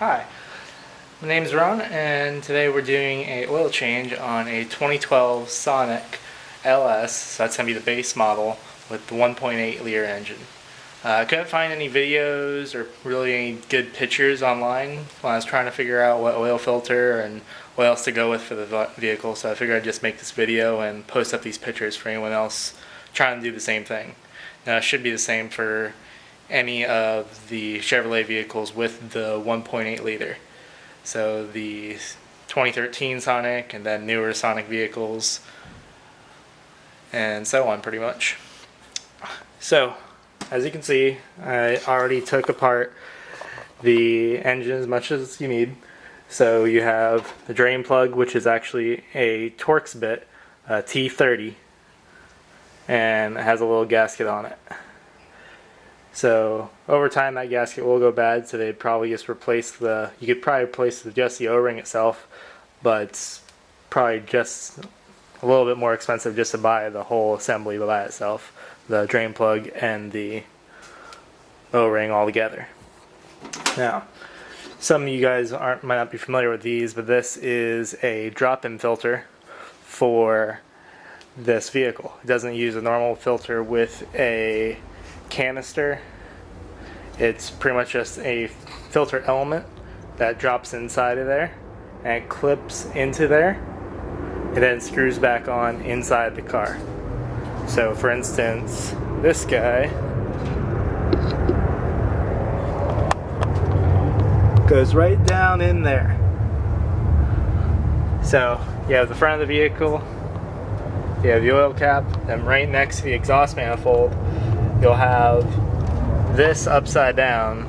Hi, my name is Ron, and today we're doing a oil change on a 2012 Sonic LS, so that's going to be the base model with the 1.8 liter engine. I couldn't find any videos or really any good pictures online when I was trying to figure out what oil filter and what else to go with for the vehicle, so I figured I'd just make this video and post up these pictures for anyone else trying to do the same thing. Now it should be the same for any of the Chevrolet vehicles with the 1.8 liter. So the 2013 Sonic and then newer Sonic vehicles and so on pretty much. So as you can see, I already took apart the engine as much as you need. So you have the drain plug, which is actually a Torx bit, a T40, and it has a little gasket on it. So over time that gasket will go bad, so they'd probably just replace you could probably replace just the O-ring itself, but it's probably just a little bit more expensive just to buy the whole assembly by itself, the drain plug and the O-ring all together. Now, some of you guys might not be familiar with these, but this is a drop-in filter for this vehicle. It doesn't use a normal filter with a canister. It's pretty much just a filter element that drops inside of there and clips into there and then screws back on inside the car. So for instance, this guy goes right down in there. So you have the front of the vehicle, you have the oil cap, and right next to the exhaust manifold you'll have this upside down,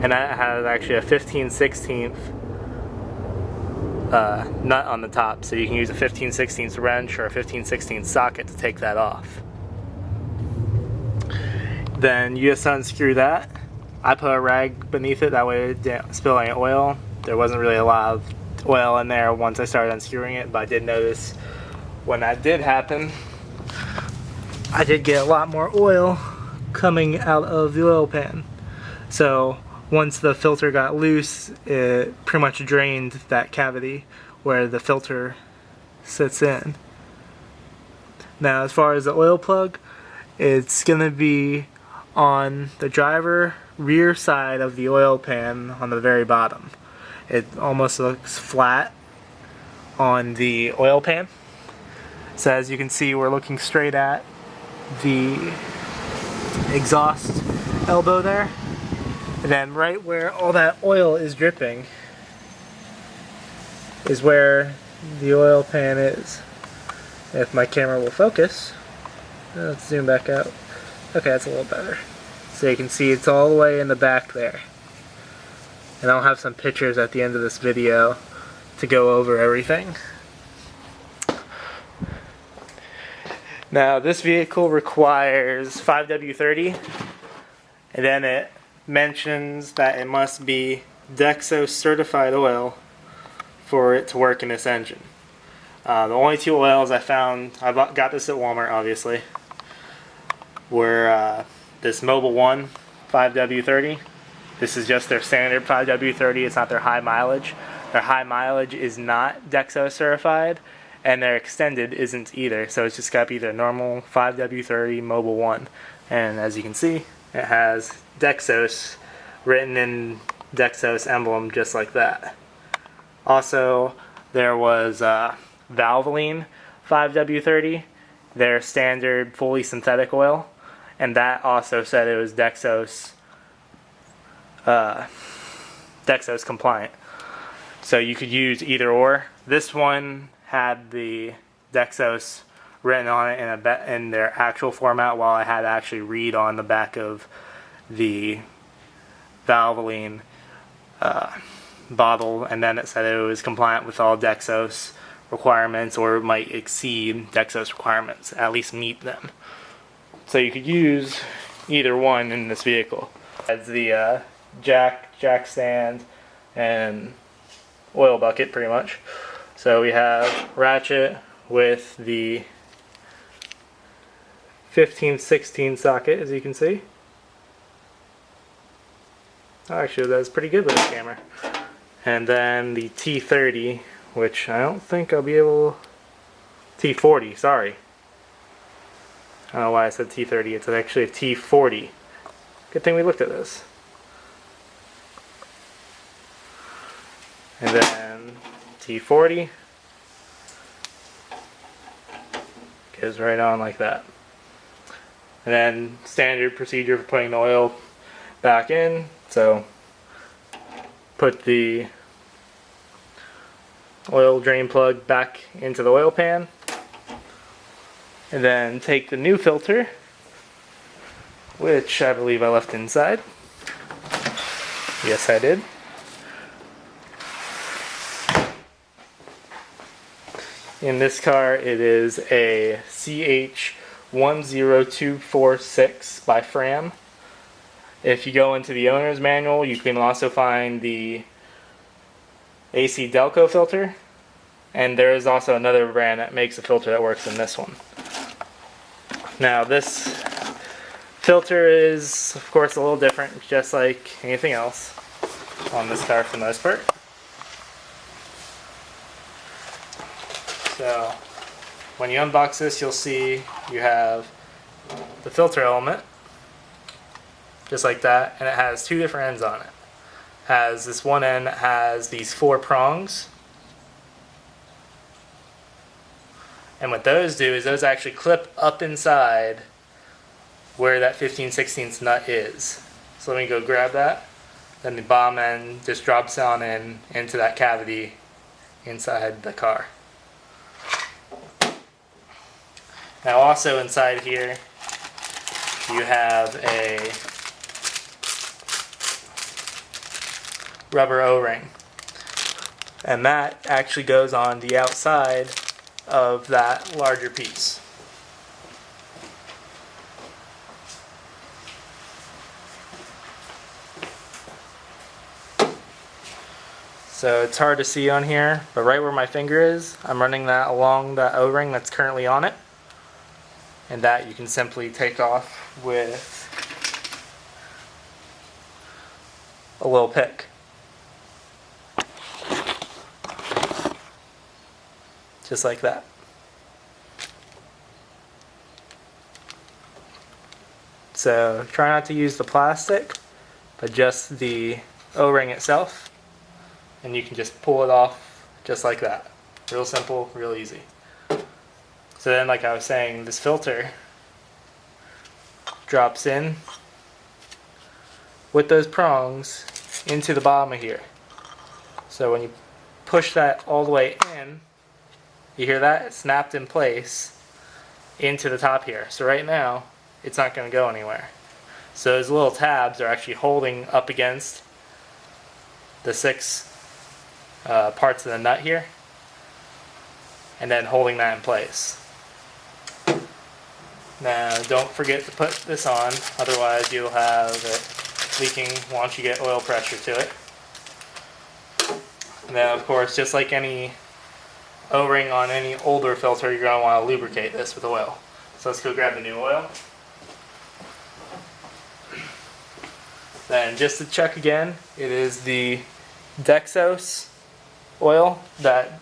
and that has actually a 15/16 nut on the top, so you can use a 15/16 wrench or a 15/16 socket to take that off. Then you just unscrew that. I put a rag beneath it, that way it didn't spill any oil. There wasn't really a lot of oil in there once I started unscrewing it, but I did notice when that did happen, I did get a lot more oil coming out of the oil pan. So once the filter got loose, it pretty much drained that cavity where the filter sits in. Now as far as the oil plug, it's going to be on the driver rear side of the oil pan on the very bottom. It almost looks flat on the oil pan. So as you can see, we're looking straight at the exhaust elbow there, and then right where all that oil is dripping is where the oil pan is. If my camera will focus, let's zoom back out. Okay, that's a little better. So you can see it's all the way in the back there. And I'll have some pictures at the end of this video to go over everything. Now this vehicle requires 5W30, and then it mentions that it must be Dexos certified oil for it to work in this engine. The only two oils I found, I got this at Walmart obviously, were this Mobil 1 5W30. This is just their standard 5W30, it's not their high mileage. Their high mileage is not Dexos certified, and their extended isn't either, so it's just got to be the normal 5W30 Mobil 1. And as you can see, it has Dexos written in Dexos emblem just like that. Also, there was Valvoline 5W30, their standard fully synthetic oil, and that also said it was Dexos compliant. So you could use either or. This one had the Dexos written on it in their actual format, while I had to actually read on the back of the Valvoline bottle, and then it said it was compliant with all Dexos requirements, or might exceed Dexos requirements, at least meet them. So you could use either one in this vehicle. As the jack stand and oil bucket pretty much. So we have ratchet with the 15/16 socket, as you can see. Actually, that's pretty good with this camera. And then the T30, which I don't think I'll be able... T40, sorry. I don't know why I said T30, it's actually a T40. Good thing we looked at this. And then T40 goes right on like that. And then standard procedure for putting the oil back in. So put the oil drain plug back into the oil pan. And then take the new filter, which I believe I left inside. Yes, I did. In this car, it is a CH10246 by Fram. If you go into the owner's manual, you can also find the AC Delco filter. And there is also another brand that makes a filter that works in this one. Now this filter is, of course, a little different, just like anything else on this car for the most part. So when you unbox this, you'll see you have the filter element, just like that, and it has two different ends on it. Has this one end that has these 4 prongs, and what those do is those actually clip up inside where that 15/16 nut is. So let me go grab that. Then the bottom end just drops down into that cavity inside the car. Now also inside here you have a rubber O-ring, and that actually goes on the outside of that larger piece. So it's hard to see on here, but right where my finger is, I'm running that along that O-ring that's currently on it. And that you can simply take off with a little pick. Just like that. So try not to use the plastic, but just the O-ring itself. And you can just pull it off just like that. Real simple, real easy. So then, like I was saying, this filter drops in with those prongs into the bottom of here. So when you push that all the way in, you hear that? It's snapped in place into the top here. So right now, it's not going to go anywhere. So those little tabs are actually holding up against the 6 parts of the nut here, and then holding that in place. Now don't forget to put this on, otherwise you'll have it leaking once you get oil pressure to it. Now of course, just like any O-ring on any older filter, you're going to want to lubricate this with oil. So let's go grab the new oil. Then just to check again, it is the Dexos Oil that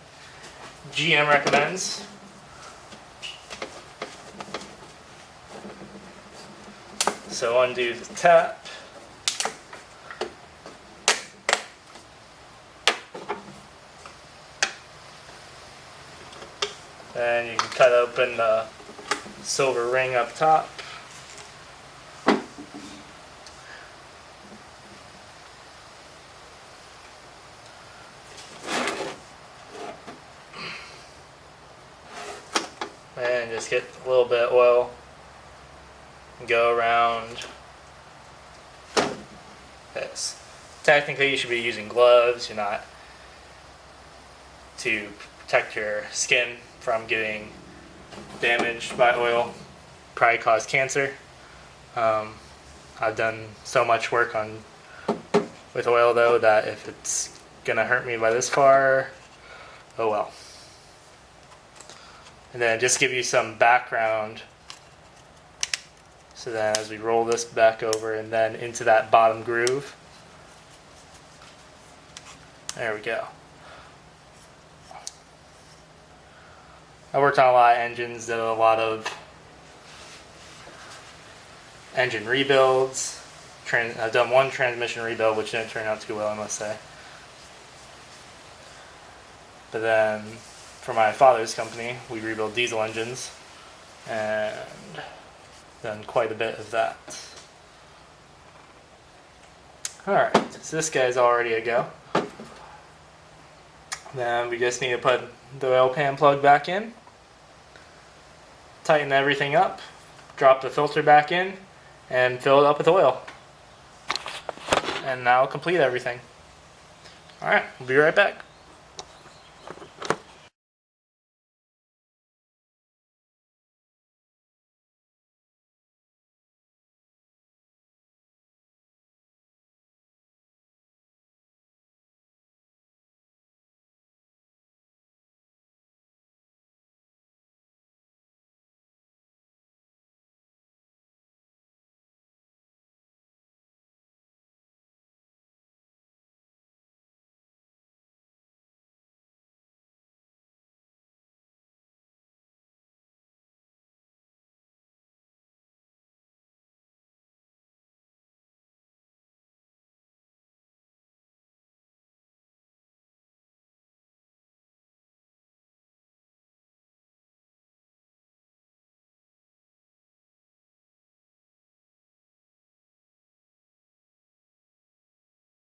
GM recommends. So undo the tap. Then you can cut open the silver ring up top. And just get a little bit of oil and go around this. Technically you should be using gloves, you're not, to protect your skin from getting damaged by oil, probably cause cancer. I've done so much work with oil though that if it's gonna hurt me by this far, oh well. And then just give you some background. So then as we roll this back over and then into that bottom groove, There we go. I worked on a lot of engines, did a lot of engine rebuilds. I've done one transmission rebuild, which didn't turn out too well, I must say. But then, for my father's company, we rebuilt diesel engines, and done quite a bit of that. Alright, so this guy's already a go. Then we just need to put the oil pan plug back in, tighten everything up, drop the filter back in, and fill it up with oil. And now complete everything. Alright, we'll be right back.